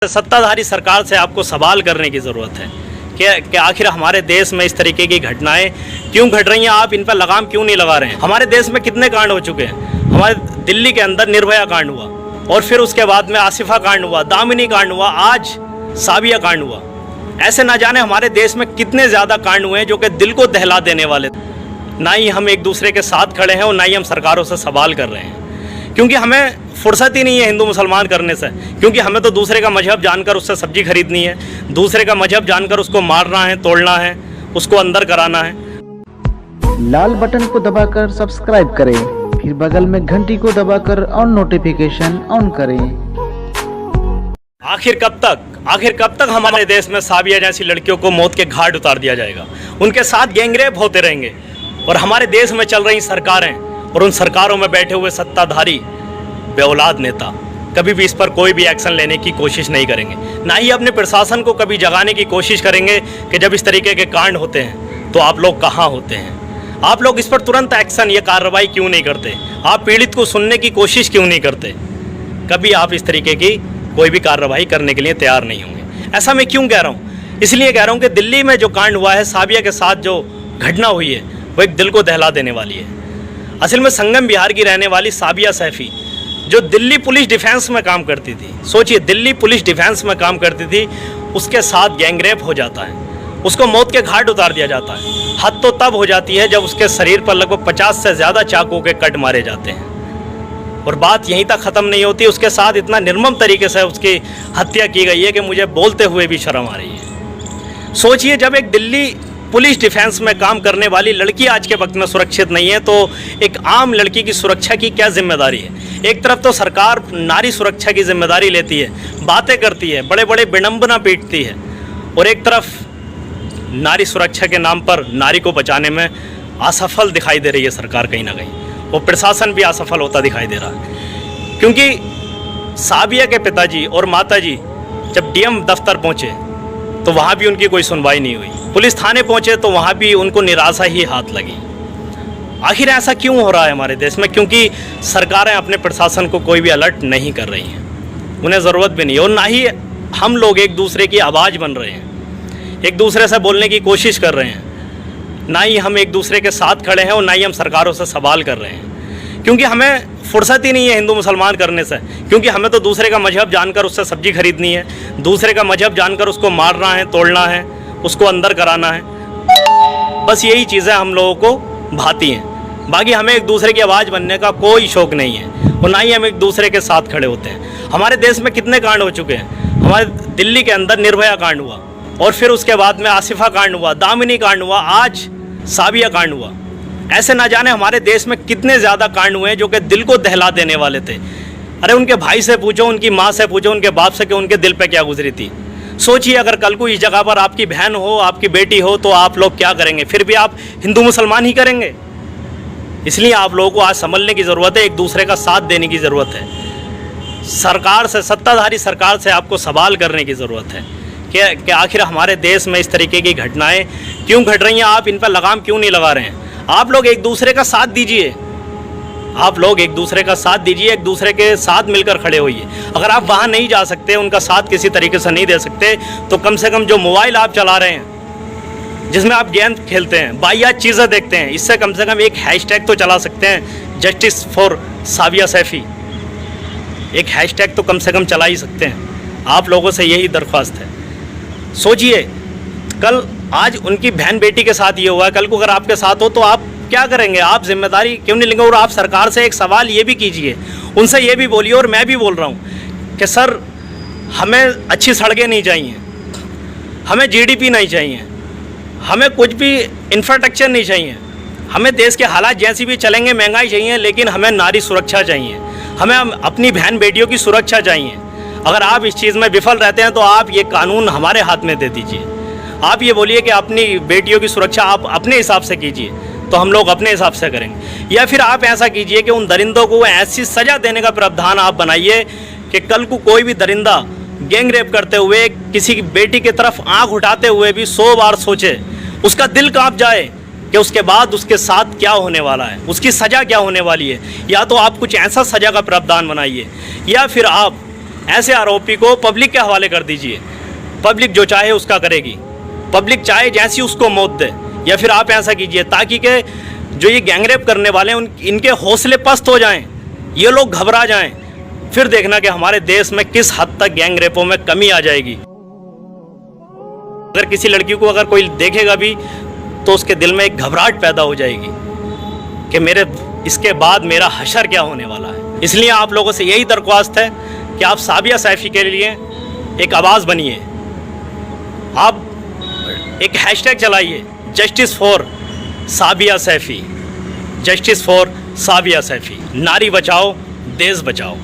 सत्ताधारी सरकार से आपको सवाल करने की ज़रूरत है कि आखिर हमारे देश में इस तरीके की घटनाएं क्यों घट रही हैं, आप इन पर लगाम क्यों नहीं लगा रहे हैं। हमारे देश में कितने कांड हो चुके हैं। हमारे दिल्ली के अंदर निर्भया कांड हुआ और फिर उसके बाद में आसिफा कांड हुआ, दामिनी कांड हुआ, आज साबिया कांड हुआ। ऐसे ना जाने हमारे देश में कितने ज़्यादा कांड हुए हैं जो कि दिल को दहला देने वाले थे। ना ही हम एक दूसरे के साथ खड़े हैं और ना ही हम सरकारों से सवाल कर रहे हैं, क्योंकि हमें फुर्सत ही नहीं है हिंदू मुसलमान करने से। क्योंकि हमें तो दूसरे का मजहब जानकर उससे सब्जी खरीदनी है, दूसरे का मजहब जानकर उसको मारना है, तोड़ना है, उसको अंदर कराना है। लाल बटन को दबाकर सब्सक्राइब करें, फिर बगल में घंटी को दबाकर ऑन नोटिफिकेशन ऑन करें। आखिर कब तक हमारे देश में साबिया जैसी लड़कियों को मौत के घाट उतार दिया जाएगा, उनके साथ गैंगरेप होते रहेंगे। और हमारे देश में चल रही सरकारें और उन सरकारों में बैठे हुए सत्ताधारी बेऔलाद नेता कभी भी इस पर कोई भी एक्शन लेने की कोशिश नहीं करेंगे, ना ही अपने प्रशासन को कभी जगाने की कोशिश करेंगे कि जब इस तरीके के कांड होते हैं तो आप लोग कहाँ होते हैं। आप लोग इस पर तुरंत एक्शन या कार्रवाई क्यों नहीं करते, आप पीड़ित को सुनने की कोशिश क्यों नहीं करते। कभी आप इस तरीके की कोई भी कार्रवाई करने के लिए तैयार नहीं होंगे। ऐसा मैं क्यों कह रहा हूँ, इसलिए कह रहा हूँ कि दिल्ली में जो कांड हुआ है, साबिया के साथ जो घटना हुई है, वो एक दिल को दहला देने वाली है। असल में संगम बिहार की रहने वाली साबिया सैफी जो दिल्ली पुलिस डिफेंस में काम करती थी, सोचिए दिल्ली पुलिस डिफेंस में काम करती थी, उसके साथ गैंगरेप हो जाता है, उसको मौत के घाट उतार दिया जाता है। हद तो तब हो जाती है जब उसके शरीर पर लगभग 50 से ज़्यादा चाकू के कट मारे जाते हैं। और बात यहीं तक ख़त्म नहीं होती, उसके साथ इतना निर्मम तरीके से उसकी हत्या की गई है कि मुझे बोलते हुए भी शर्म आ रही है। सोचिए, जब एक दिल्ली पुलिस डिफेंस में काम करने वाली लड़की आज के वक्त में सुरक्षित नहीं है, तो एक आम लड़की की सुरक्षा की क्या जिम्मेदारी है। एक तरफ तो सरकार नारी सुरक्षा की जिम्मेदारी लेती है, बातें करती है, बड़े बड़े विडंबना पीटती है, और एक तरफ नारी सुरक्षा के नाम पर नारी को बचाने में असफल दिखाई दे रही है सरकार कहीं ना कहीं, और प्रशासन भी असफल होता दिखाई दे रहा है। क्योंकि साबिया के पिताजी और माताजी जब डीएम दफ्तर पहुंचे तो वहां भी उनकी कोई सुनवाई नहीं हुई, पुलिस थाने पहुंचे तो वहां भी उनको निराशा ही हाथ लगी। आखिर ऐसा क्यों हो रहा है हमारे देश में, क्योंकि सरकारें अपने प्रशासन को कोई भी अलर्ट नहीं कर रही हैं, उन्हें ज़रूरत भी नहीं, और ना ही हम लोग एक दूसरे की आवाज़ बन रहे हैं, एक दूसरे से बोलने की कोशिश कर रहे हैं, ना ही हम एक दूसरे के साथ खड़े हैं और ना ही हम सरकारों से सवाल कर रहे हैं। क्योंकि हमें फुर्सत ही नहीं है हिंदू मुसलमान करने से। क्योंकि हमें तो दूसरे का मजहब जानकर उससे सब्जी खरीदनी है, दूसरे का मजहब जानकर उसको मारना है, तोड़ना है, उसको अंदर कराना है। बस यही चीज़ें हम लोगों को भाती हैं। बाकी हमें एक दूसरे की आवाज़ बनने का कोई शौक़ नहीं है और ना ही हम एक दूसरे के साथ खड़े होते हैं। हमारे देश में कितने कांड हो चुके हैं। हमारे दिल्ली के अंदर निर्भया कांड हुआ और फिर उसके बाद में आसिफा कांड हुआ, दामिनी कांड हुआ, आज साबिया कांड हुआ। ऐसे ना जाने हमारे देश में कितने ज़्यादा कांड हुए हैं जो कि दिल को दहला देने वाले थे। अरे उनके भाई से पूछो, उनकी माँ से पूछो, उनके बाप से कि उनके दिल पे क्या गुजरी थी। सोचिए, अगर कल को इस जगह पर आपकी बहन हो, आपकी बेटी हो, तो आप लोग क्या करेंगे। फिर भी आप हिंदू मुसलमान ही करेंगे। इसलिए आप लोगों को आज समझने की ज़रूरत है, एक दूसरे का साथ देने की ज़रूरत है। सरकार से, सत्ताधारी सरकार से आपको सवाल करने की ज़रूरत है कि आखिर हमारे देश में इस तरीके की घटनाएं क्यों घट रही हैं, आप इन पर लगाम क्यों नहीं लगा रहे हैं। आप लोग एक दूसरे का साथ दीजिए, आप लोग एक दूसरे का साथ दीजिए, एक दूसरे के साथ मिलकर खड़े होइए। अगर आप वहाँ नहीं जा सकते, उनका साथ किसी तरीके से नहीं दे सकते, तो कम से कम जो मोबाइल आप चला रहे हैं, जिसमें आप गेम खेलते हैं, वाहियात चीज़ें देखते हैं, इससे कम से कम एक हैशटैग तो चला सकते हैं, जस्टिस फॉर साबिया सैफी। एक हैशटैग तो कम से कम चला ही सकते हैं। आप लोगों से यही दरख्वास्त है। सोचिए, कल आज उनकी बहन बेटी के साथ ये हुआ, कल को अगर आपके साथ हो तो आप क्या करेंगे, आप जिम्मेदारी क्यों नहीं लेंगे। और आप सरकार से एक सवाल ये भी कीजिए, उनसे ये भी बोलिए, और मैं भी बोल रहा हूँ कि सर, हमें अच्छी सड़कें नहीं चाहिए, हमें जीडीपी नहीं चाहिए, हमें कुछ भी इंफ्रास्ट्रक्चर नहीं चाहिए, हमें देश के हालात जैसी भी चलेंगे, महंगाई चाहिए, लेकिन हमें नारी सुरक्षा चाहिए, हमें अपनी बहन बेटियों की सुरक्षा चाहिए। अगर आप इस चीज़ में विफल रहते हैं तो आप ये कानून हमारे हाथ में दे दीजिए। आप ये बोलिए कि अपनी बेटियों की सुरक्षा आप अपने हिसाब से कीजिए, तो हम लोग अपने हिसाब से करेंगे। या फिर आप ऐसा कीजिए कि उन दरिंदों को ऐसी सज़ा देने का प्रावधान आप बनाइए कि कल को कोई भी दरिंदा गैंग रेप करते हुए किसी की बेटी की तरफ आंख उठाते हुए भी 100 बार सोचे, उसका दिल कांप जाए कि उसके बाद उसके साथ क्या होने वाला है, उसकी सज़ा क्या होने वाली है। या तो आप कुछ ऐसा सज़ा का प्रावधान बनाइए, या फिर आप ऐसे आरोपी को पब्लिक के हवाले कर दीजिए। पब्लिक जो चाहे उसका करेगी, पब्लिक चाहे जैसी उसको मौत दे। या फिर आप ऐसा कीजिए ताकि के जो ये गैंगरेप करने वाले हैं इनके हौसले पस्त हो जाएं, ये लोग घबरा जाएं। फिर देखना कि हमारे देश में किस हद तक गैंगरेपों में कमी आ जाएगी। अगर किसी लड़की को अगर कोई देखेगा भी तो उसके दिल में एक घबराहट पैदा हो जाएगी कि मेरे इसके बाद मेरा हशर क्या होने वाला है। इसलिए आप लोगों से यही दरख्वास्त है कि आप साबिया सैफी के लिए एक आवाज़ बनिए। आप एक हैशटैग चलाइए, justice for Sabiya Saifi, justice for Sabiya Saifi. नारी बचाओ, देश बचाओ।